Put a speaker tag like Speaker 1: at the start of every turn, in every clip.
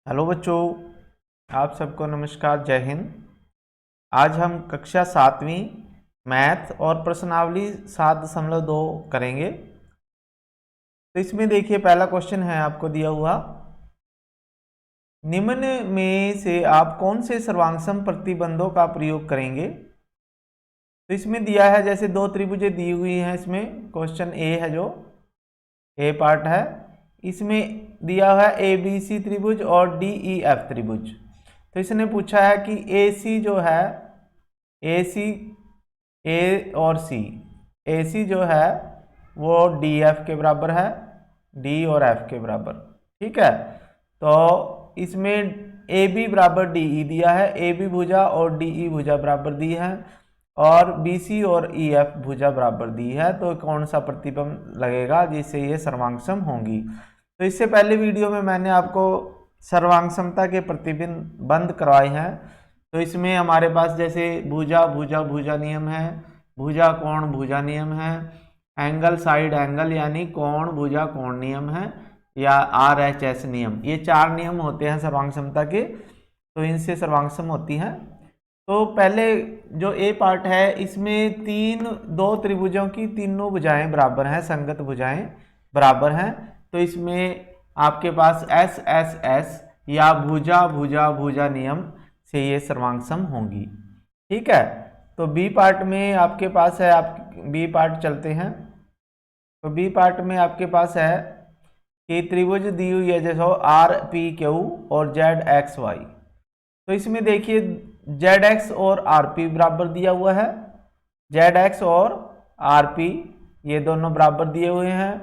Speaker 1: Hello बच्चों, आप सबको नमस्कार, जय हिंद। आज हम कक्षा 7वीं मैथ और प्रश्नावली 7.2 करेंगे। तो इसमें देखिए, पहला क्वेश्चन है आपको दिया हुआ, निम्न में से आप कौन से सर्वांगसम प्रतिबंधों का प्रयोग करेंगे। तो इसमें दिया है, जैसे दो त्रिभुजें दी हुई हैं। इसमें क्वेश्चन ए है, जो ए पार्ट है, इसमें दिया हुआ है ABC त्रिभुज और DEF त्रिभुज। तो इसने पूछा है कि AC जो है, AC A और C, AC जो है वो DF के बराबर है, D और F के बराबर। ठीक है, तो इसमें AB बराबर DE दिया है, AB भुजा और DE भुजा बराबर दी है, और BC और EF भुजा बराबर दी है। तो कौन सा प्रतिबंध लगेगा जिससे ये सर्वांगसम होंगी। तो इससे पहले वीडियो में मैंने आपको सर्वांगसमता के प्रतिबंध करवाए हैं। तो इसमें हमारे पास जैसे भुजा भुजा भुजा नियम है, भुजा कोण भुजा नियम है, एंगल साइड एंगल यानी कोण भुजा कोण नियम है, या RHS नियम। ये 4 नियम होते हैं सर्वांगसमता के, तो इनसे सर्वांगसम होती है। तो पहले जो ए पार्ट है, इसमें दो त्रिभुजों की तीनों भुजाएं बराबर हैं, संगत भुजाएं बराबर हैं। तो इसमें आपके पास SSS या भुजा भुजा भुजा नियम से ये सर्वांगसम होंगी। ठीक है, तो बी पार्ट में आपके पास है, आप बी पार्ट चलते हैं। तो बी पार्ट में आपके पास है कि त्रिभुज दी हुई है, जैसे RPQ और ZXY। तो इसमें देखिए ZX और RP बराबर दिया हुआ है, ZX और RP ये दोनों बराबर दिए हुए हैं,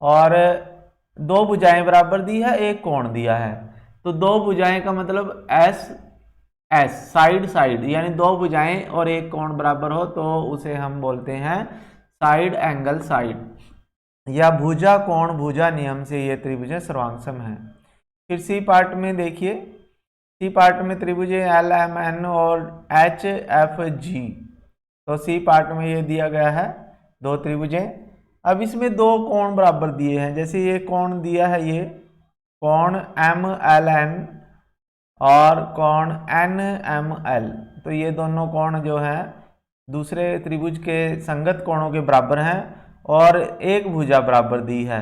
Speaker 1: और दो भुजाएं बराबर दी है, एक कोण दिया है। तो दो भुजाएं का मतलब SS साइड साइड, यानी दो भुजाएं और एक कोण बराबर हो तो उसे हम बोलते हैं साइड एंगल साइड, या भुजा कोण भुजा नियम से ये त्रिभुजें सर्वांगसम हैं। फिर सी पार्ट में देखिए, सी पार्ट में त्रिभुजें LMN और HFG। तो सी पार्ट में ये दिया गया है दो त्रिभुजें। अब इसमें दो कोण बराबर दिए हैं, जैसे ये कोण दिया है, ये कोण MLN और कोण NML। तो ये दोनों कोण जो है दूसरे त्रिभुज के संगत कोणों के बराबर हैं, और एक भुजा बराबर दी है।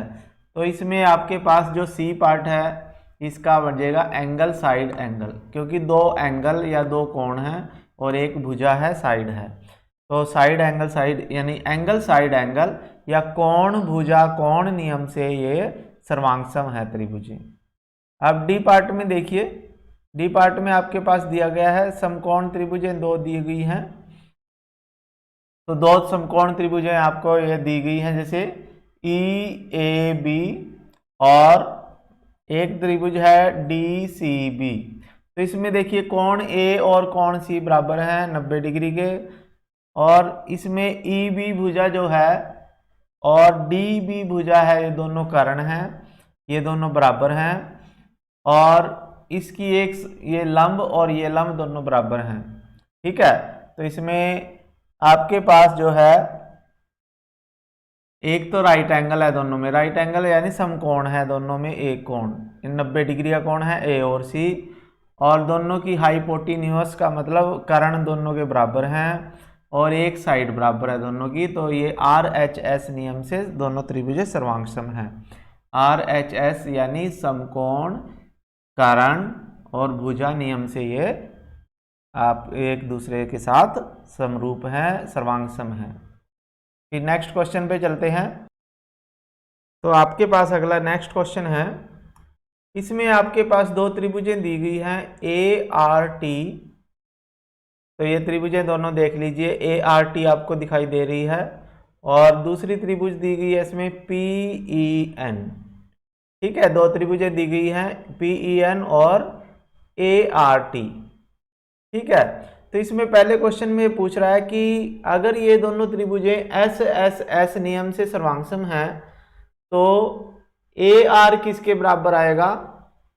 Speaker 1: तो इसमें आपके पास जो सी पार्ट है, इसका बचेगा एंगल साइड एंगल, क्योंकि दो एंगल या दो कोण हैं और एक भुजा है, साइड है। तो साइड एंगल साइड यानी एंगल साइड एंगल या कोण भुजा कोण नियम से ये सर्वांगसम है त्रिभुजें। अब डी पार्ट में देखिए, डी पार्ट में आपके पास दिया गया है समकोण त्रिभुजें दो दी गई हैं। तो दो समकोण त्रिभुजें आपको ये दी गई हैं, जैसे EAB, और एक त्रिभुज है DCB। तो इसमें देखिए कोण A और कोण C बराबर हैं 90 डिग्री के, और इसमें EB भुजा जो है और DB भुजा है, ये दोनों कर्ण हैं, ये दोनों बराबर हैं, और इसकी एक ये लंब और ये लंब दोनों बराबर हैं। ठीक है, तो इसमें आपके पास जो है एक तो राइट एंगल है, दोनों में राइट एंगल यानी समकोण है, दोनों में एक कोण 90 डिग्री का कोण है A और C, और दोनों की हाइपोटेन्यूज का मतलब कर्ण दोनों के बराबर हैं, और एक साइड बराबर है दोनों की। तो ये RHS नियम से दोनों त्रिभुजें सर्वांगसम हैं। RHS यानी समकोण कर्ण और भुजा नियम से ये आप एक दूसरे के साथ समरूप हैं, सर्वांगसम हैं। फिर नेक्स्ट क्वेश्चन पे चलते हैं। तो आपके पास अगला नेक्स्ट क्वेश्चन है, इसमें आपके पास दो त्रिभुजें दी गई हैं ART। तो ये त्रिभुजें दोनों देख लीजिए, ART आपको दिखाई दे रही है, और दूसरी त्रिभुज दी गई है इसमें PEN। ठीक है, दो त्रिभुजें दी गई हैं PEN और ART। ठीक है, तो इसमें पहले क्वेश्चन में पूछ रहा है कि अगर ये दोनों त्रिभुजें SSS नियम से सर्वांगसम हैं तो AR किसके बराबर आएगा।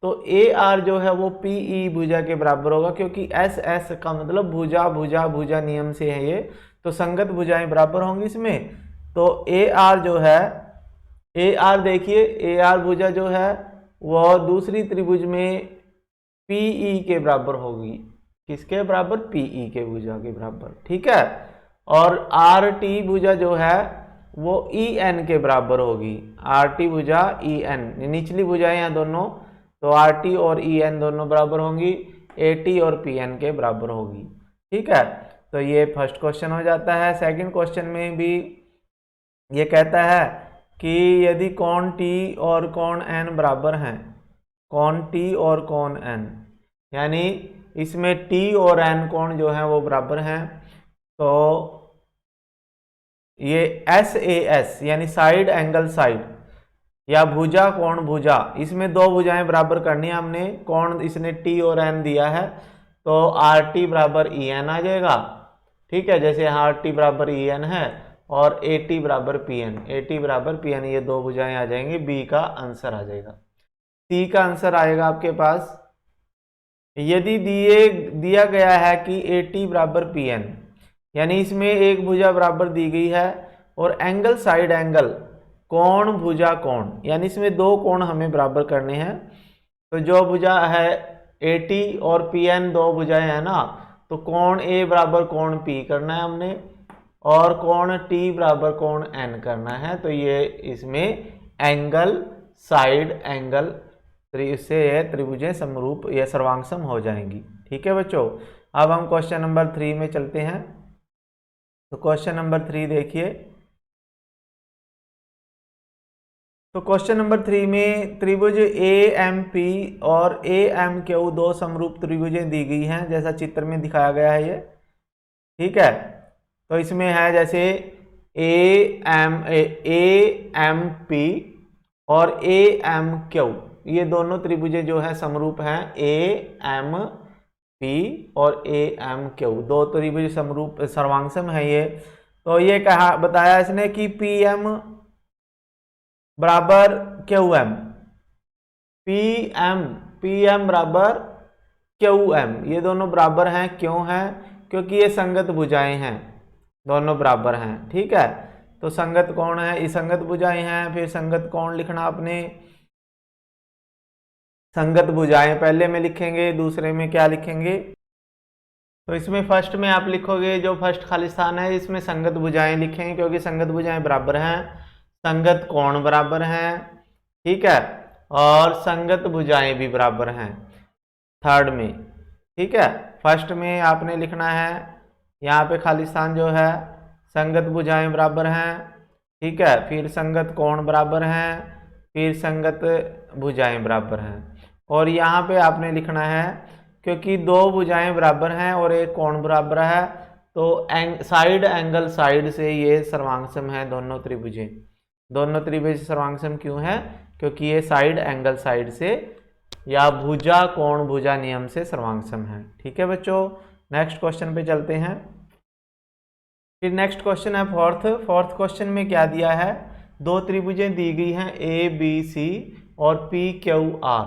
Speaker 1: तो AR जो है वो PE भुजा के बराबर होगा, क्योंकि SS का मतलब भुजा भुजा भुजा नियम से है ये, तो संगत भुजाएं बराबर होंगी इसमें। तो AR जो है, AR देखिए, AR भुजा जो है वो दूसरी त्रिभुज में पीई के बराबर होगी। किसके बराबर? पीई के भुजा के बराबर, ठीक है। और आर टी भुजा जो है वो ई एन के बराबर होगी। आर टी भुजा ई एन, निचली भुजाएं हैं दोनों, तो आर टी और ई एन दोनों बराबर होंगी, ए टी और पी एन के बराबर होगी, ठीक है। तो ये फर्स्ट क्वेश्चन हो जाता है। सेकंड क्वेश्चन में भी ये कहता है कि यदि कोण टी और कोण एन बराबर हैं, कोण टी और कोण एन, यानी इसमें टी और एन कोण जो है वो बराबर हैं, तो ये एस ए एस यानी साइड एंगल साइड या भुजा कोण भुजा, इसमें दो भुजाएं बराबर करनी है हमने। कोण इसने टी और एन दिया है, तो आर टी बराबर ई एन आ जाएगा, ठीक है। जैसे आर टी बराबर ई एन है और ए टी बराबर पी एन, ए टी बराबर पी एन, ये दो भुजाएं आ जाएंगी, बी का आंसर आ जाएगा। सी का आंसर आएगा आपके पास, यदि दिया गया है कि ए टी बराबर पी एन, यानी इसमें एक भुजा बराबर दी गई है और एंगल साइड एंगल कोण भुजा कोण, यानी इसमें दो कोण हमें बराबर करने हैं। तो जो भुजा है ए टी और पी एन दो भुजाएं हैं ना, तो कोण ए बराबर कोण पी करना है हमने और कोण टी बराबर कोण एन करना है। तो ये इसमें एंगल साइड एंगल, इससे ये त्रिभुजें समरूप या सर्वांगसम हो जाएंगी, ठीक है बच्चों। अब हम क्वेश्चन नंबर 3 में चलते हैं। तो क्वेश्चन नंबर 3 देखिए। तो क्वेश्चन नंबर 3 में त्रिभुज ए एम पी और ए एम क्यू दो समरूप त्रिभुजें दी गई हैं, जैसा चित्र में दिखाया गया है ये, ठीक है। तो इसमें है जैसे ए एम पी और ए एम क्यू, ये दोनों त्रिभुजें जो है समरूप हैं, ए एम पी और ए एम क्यू, दो त्रिभुज समरूप सर्वांगसम है ये। तो ये कहा बताया इसने कि पी एम बराबर क्यू एम, पी एम बराबर क्यू एम, ये दोनों बराबर हैं। क्यों हैं? क्योंकि ये संगत भुजाएं हैं, दोनों बराबर हैं, ठीक है। तो संगत कोण है, ये संगत भुजाएं हैं, फिर संगत कोण लिखना आपने। संगत भुजाएं पहले में लिखेंगे, दूसरे में क्या लिखेंगे? तो इसमें फर्स्ट में आप लिखोगे, जो फर्स्ट खाली स्थान है इसमें संगत भुजाएं लिखेंगे, क्योंकि संगत भुजाएं बराबर हैं, संगत कोण बराबर हैं, ठीक है, और संगत भुजाएं भी बराबर हैं थर्ड में, ठीक है। फर्स्ट में आपने लिखना है, यहाँ पे खाली स्थान जो है संगत भुजाएं बराबर हैं, ठीक है, फिर संगत कोण बराबर हैं, फिर संगत भुजाएं बराबर हैं। और यहाँ पे आपने लिखना है, क्योंकि दो भुजाएं बराबर हैं और एक कोण बराबर है, तो साइड एंगल साइड से ये सर्वांगसम है दोनों त्रिभुजें। दोनों त्रिभुज सर्वांगसम क्यों है? क्योंकि ये साइड एंगल साइड से या भुजा कोण भुजा नियम से सर्वांगसम है, ठीक है बच्चों। नेक्स्ट क्वेश्चन पे चलते हैं। फिर नेक्स्ट क्वेश्चन है फोर्थ क्वेश्चन में क्या दिया है? दो त्रिभुजें दी गई हैं ए बी सी और पी क्यू आर,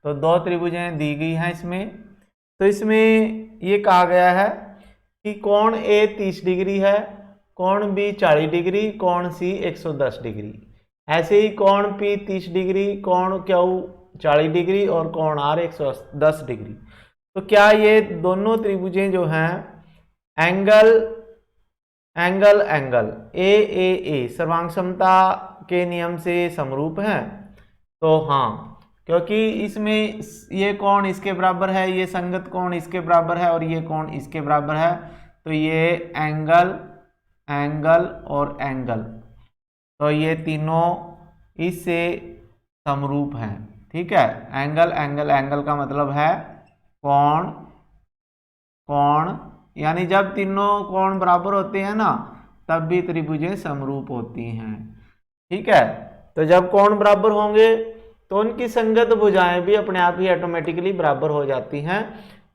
Speaker 1: तो दो त्रिभुजें दी गई हैं इसमें। तो इसमें ये कहा गया है कि कोण ए 30 डिग्री है, कोण बी 40 डिग्री, कोण सी 110 डिग्री। ऐसे ही कोण पी 30 डिग्री, कोण क्यू 40 डिग्री और कोण आर 110 डिग्री। तो क्या ये दोनों त्रिभुजें जो हैं एंगल ए सर्वांगसमता के नियम से समरूप हैं? तो हाँ, क्योंकि इसमें ये कोण इसके बराबर है, ये संगत कोण इसके बराबर है और ये कोण इसके बराबर है, तो ये एंगल और एंगल, तो ये तीनों इससे समरूप हैं, ठीक है। एंगल का मतलब है कोण, यानी जब तीनों कोण बराबर होते हैं ना, तब भी त्रिभुजें समरूप होती हैं, ठीक है। तो जब कोण बराबर होंगे तो उनकी संगत भुजाएं भी अपने आप ही ऑटोमेटिकली बराबर हो जाती हैं,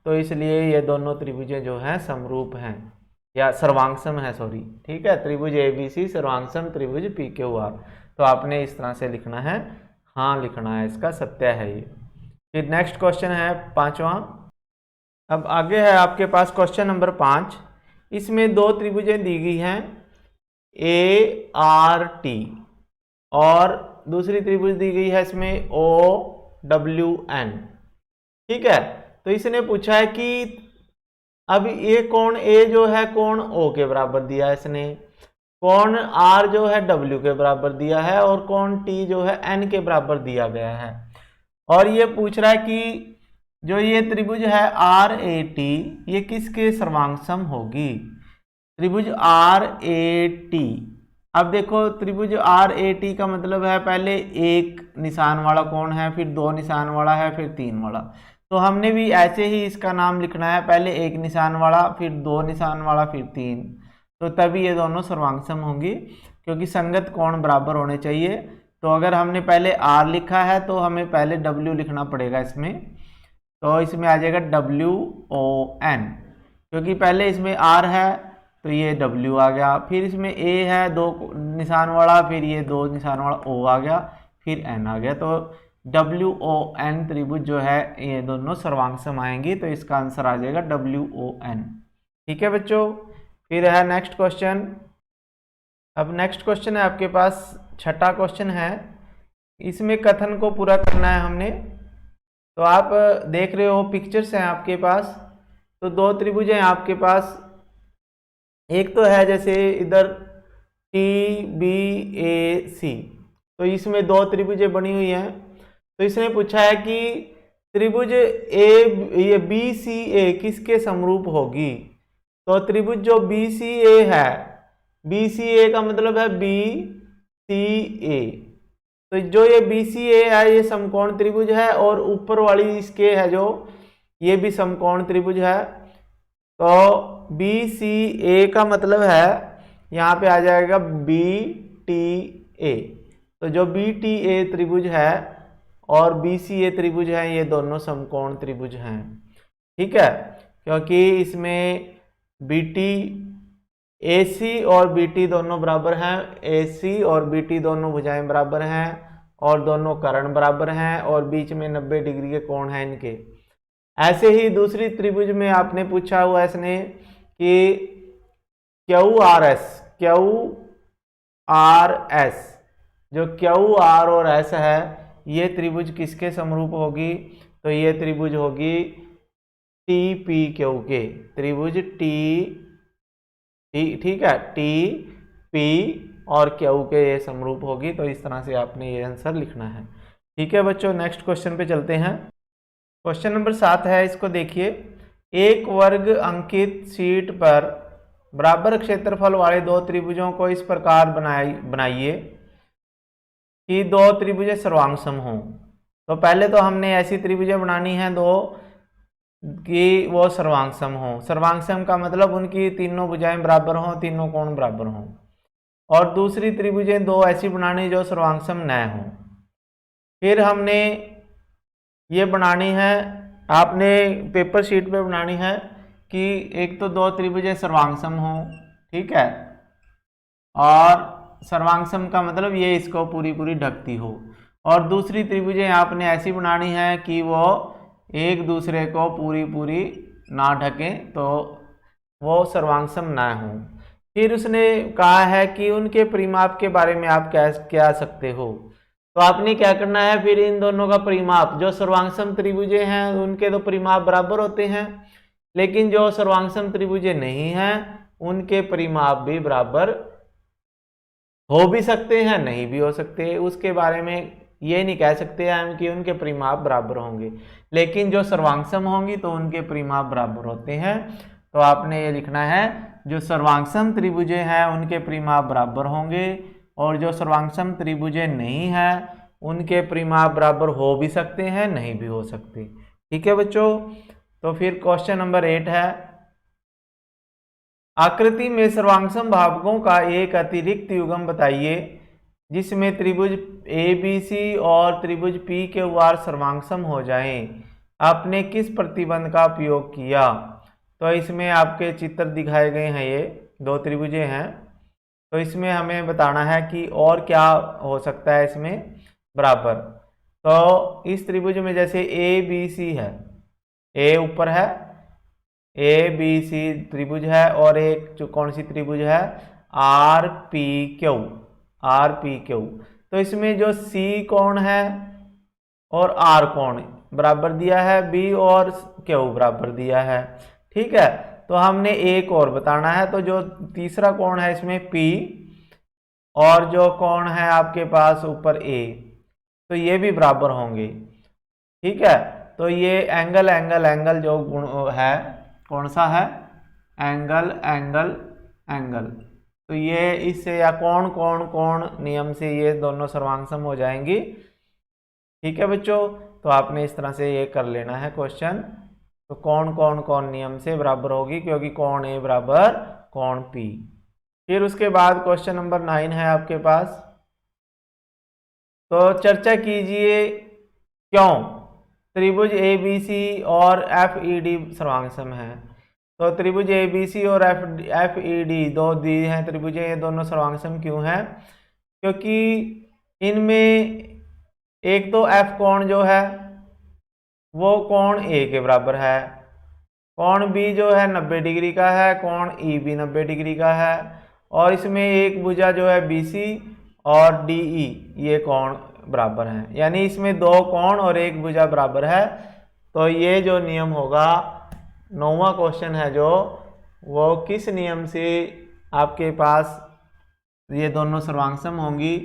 Speaker 1: तो इसलिए ये दोनों त्रिभुजें जो हैं समरूप हैं या सर्वांगसम है, सॉरी, ठीक है। त्रिभुज एबीसी सर्वांगसम त्रिभुज पी क्यू आर, तो आपने इस तरह से लिखना है, हाँ लिखना है, इसका सत्य है ये। फिर नेक्स्ट क्वेश्चन है पांचवा। अब आगे है आपके पास क्वेश्चन नंबर 5। इसमें दो त्रिभुजें दी गई हैं ए आर टी और दूसरी त्रिभुज दी गई है इसमें ओ डब्ल्यू एन, ठीक है। तो इसने पूछा है कि अब ये कोण ए जो है कोण ओ के बराबर दिया है इसने, कोण आर जो है डब्ल्यू के बराबर दिया है, और कोण टी जो है एन के बराबर दिया गया है। और ये पूछ रहा है कि जो ये त्रिभुज है आर ए टी ये किसके सर्वांगसम होगी, त्रिभुज आर ए टी। अब देखो त्रिभुज आर ए टी का मतलब है पहले एक निशान वाला कोण है, फिर दो निशान वाला है, फिर तीन वाला। तो हमने भी ऐसे ही इसका नाम लिखना है, पहले एक निशान वाला, फिर दो निशान वाला, फिर तीन। तो तभी ये दोनों सर्वांगसम होंगी, क्योंकि संगत कोण बराबर होने चाहिए। तो अगर हमने पहले आर लिखा है तो हमें पहले डब्ल्यू लिखना पड़ेगा इसमें। तो इसमें आ जाएगा डब्ल्यू ओ एन, क्योंकि पहले इसमें आर है तो ये डब्ल्यू आ गया, फिर इसमें ए है दो निशान वाला, फिर ये दो निशान वाला ओ आ गया, फिर एन आ गया। तो डब्ल्यू ओ एन त्रिभुज जो है ये दोनों सर्वांगसम आएंगी, तो इसका आंसर आ जाएगा डब्ल्यू ओ एन। ठीक है बच्चों। फिर है नेक्स्ट क्वेश्चन। अब नेक्स्ट क्वेश्चन है आपके पास, छठा क्वेश्चन है। इसमें कथन को पूरा करना है हमने। तो आप देख रहे हो पिक्चर्स हैं आपके पास। तो दो त्रिभुज हैं आपके पास, एक तो है जैसे इधर टी बी ए सी, तो इसमें दो त्रिभुजें बनी हुई हैं। तो इसने पूछा है कि त्रिभुज ये बी सी ए किसके समरूप होगी। तो त्रिभुज जो बी सी ए है, बी सी ए का मतलब है बी सी ए, तो जो ये बी सी ए है ये समकोण त्रिभुज है, और ऊपर वाली इसके है जो ये भी समकोण त्रिभुज है। तो बी सी ए का मतलब है यहाँ पे आ जाएगा बी टी ए। तो जो बी टी ए त्रिभुज है और बी सी ए त्रिभुज है ये दोनों समकोण त्रिभुज हैं। ठीक है, क्योंकि इसमें बी टी ए सी और बी टी दोनों बराबर हैं, ए सी और बी टी दोनों भुजाएं बराबर हैं, और दोनों कर्ण बराबर हैं, और बीच में 90 डिग्री के कोण हैं इनके। ऐसे ही दूसरी त्रिभुज में आपने पूछा हुआ इसने कि क्यू आर एस, जो क्यू आर और एस है ये त्रिभुज किसके समरूप होगी। तो ये त्रिभुज होगी टी पी क्यू के, त्रिभुज टी, ठीक है, टी पी और क्यू के ये समरूप होगी। तो इस तरह से आपने ये आंसर लिखना है। ठीक है बच्चों, नेक्स्ट क्वेश्चन पे चलते हैं। क्वेश्चन नंबर 7 है, इसको देखिए। एक वर्ग अंकित शीट पर बराबर क्षेत्रफल वाले दो त्रिभुजों को इस प्रकार बनाइए कि दो त्रिभुजें सर्वांगसम हों। तो पहले तो हमने ऐसी त्रिभुजें बनानी है दो कि वो सर्वांगसम हों। सर्वांगसम का मतलब उनकी तीनों भुजाएं बराबर हों, तीनों कोण बराबर हों। और दूसरी त्रिभुजें दो ऐसी बनानी जो सर्वांगसम न हों। फिर हमने ये बनानी है, आपने पेपर शीट पे बनानी है कि एक तो दो त्रिभुजें सर्वांगसम हों, ठीक है, और सर्वांगसम का मतलब ये इसको पूरी पूरी ढकती हो। और दूसरी त्रिभुजें आपने ऐसी बनानी है कि वो एक दूसरे को पूरी पूरी ना ढकें, तो वो सर्वांगसम ना हों। फिर उसने कहा है कि उनके परिमाप के बारे में आप क्या सकते हो। तो आपने क्या करना है, फिर इन दोनों का परिमाप, जो सर्वांगसम त्रिभुजें हैं उनके तो परिमाप बराबर होते हैं, लेकिन जो सर्वांगसम त्रिभुजें नहीं हैं उनके परिमाप भी बराबर हो भी सकते हैं, नहीं भी हो सकते। उसके बारे में ये नहीं कह सकते हम कि उनके परिमाप बराबर होंगे, लेकिन जो सर्वांगसम होंगी तो उनके परिमाप बराबर होते हैं। तो आपने ये लिखना है, जो सर्वांगसम त्रिभुजें हैं उनके परिमाप बराबर होंगे, और जो सर्वांगसम त्रिभुजें नहीं हैं उनके परिमाप बराबर हो भी सकते हैं, नहीं भी हो सकते। ठीक है बच्चों। तो फिर क्वेश्चन नंबर 8 है, आकृति में सर्वांगसम भावकों का एक अतिरिक्त युग्म बताइए जिसमें त्रिभुज ABC और त्रिभुज PQR सर्वांगसम हो जाएं। आपने किस प्रतिबंध का उपयोग किया। तो इसमें आपके चित्र दिखाए गए हैं, ये दो त्रिभुजें हैं। तो इसमें हमें बताना है कि और क्या हो सकता है इसमें बराबर। तो इस त्रिभुज में जैसे ABC है, A ऊपर है, ABC त्रिभुज है, और एक जो कौन सी त्रिभुज है RPQ। तो इसमें जो C कोण है और R कोण, बराबर दिया है, बी और क्यू बराबर दिया है। ठीक है, तो हमने एक और बताना है, तो जो तीसरा कोण है इसमें पी और जो कोण है आपके पास ऊपर ए, तो ये भी बराबर होंगे। ठीक है, तो ये एंगल एंगल एंगल जो गुण है कौन सा है, एंगल एंगल एंगल, तो ये इससे या कोण कोण कोण नियम से ये दोनों सर्वांग हो जाएंगी। ठीक है बच्चों, तो आपने इस तरह से ये कर लेना है क्वेश्चन। तो कोण कोण कोण नियम से बराबर होगी, क्योंकि कोण ए बराबर कोण पी। फिर उसके बाद क्वेश्चन नंबर 9 है आपके पास। तो चर्चा कीजिए क्यों त्रिभुज ABC और FED सर्वांग है। तो त्रिभुज ABC और FED दो दिए हैं त्रिभुज, ये दोनों सर्वांग क्यों हैं? क्योंकि इनमें एक तो F कोण जो है वो कोण A के बराबर है, कोण B जो है 90 डिग्री का है, कोण E भी 90 डिग्री का है, और इसमें एक भुजा जो है BC और DE ये कोण बराबर हैं, यानी इसमें दो कोण और एक भुजा बराबर है। तो ये जो नियम होगा, 9वां क्वेश्चन है जो, वो किस नियम से आपके पास ये दोनों सर्वांग होंगी?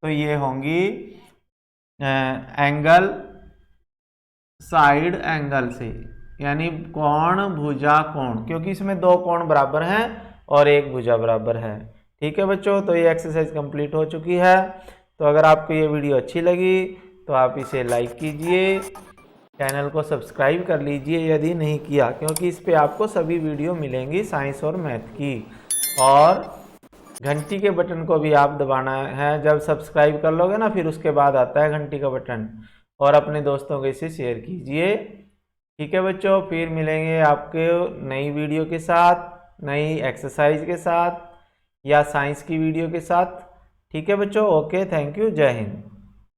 Speaker 1: तो ये होंगी एंगल साइड एंगल से, यानी कोण भुजा कोण, क्योंकि इसमें दो कोण बराबर हैं और एक भुजा बराबर है। ठीक है बच्चों, तो ये एक्सरसाइज कंप्लीट हो चुकी है। तो अगर आपको ये वीडियो अच्छी लगी तो आप इसे लाइक कीजिए, चैनल को सब्सक्राइब कर लीजिए यदि नहीं किया, क्योंकि इस पे आपको सभी वीडियो मिलेंगी साइंस और मैथ की। और घंटी के बटन को भी आप दबाना है, जब सब्सक्राइब कर लोगे ना फिर उसके बाद आता है घंटी का बटन, और अपने दोस्तों को इसे शेयर कीजिए। ठीक है बच्चों, फिर मिलेंगे आपके नई वीडियो के साथ, नई एक्सरसाइज के साथ या साइंस की वीडियो के साथ। ठीक है बच्चों, ओके, थैंक यू, जय हिंद।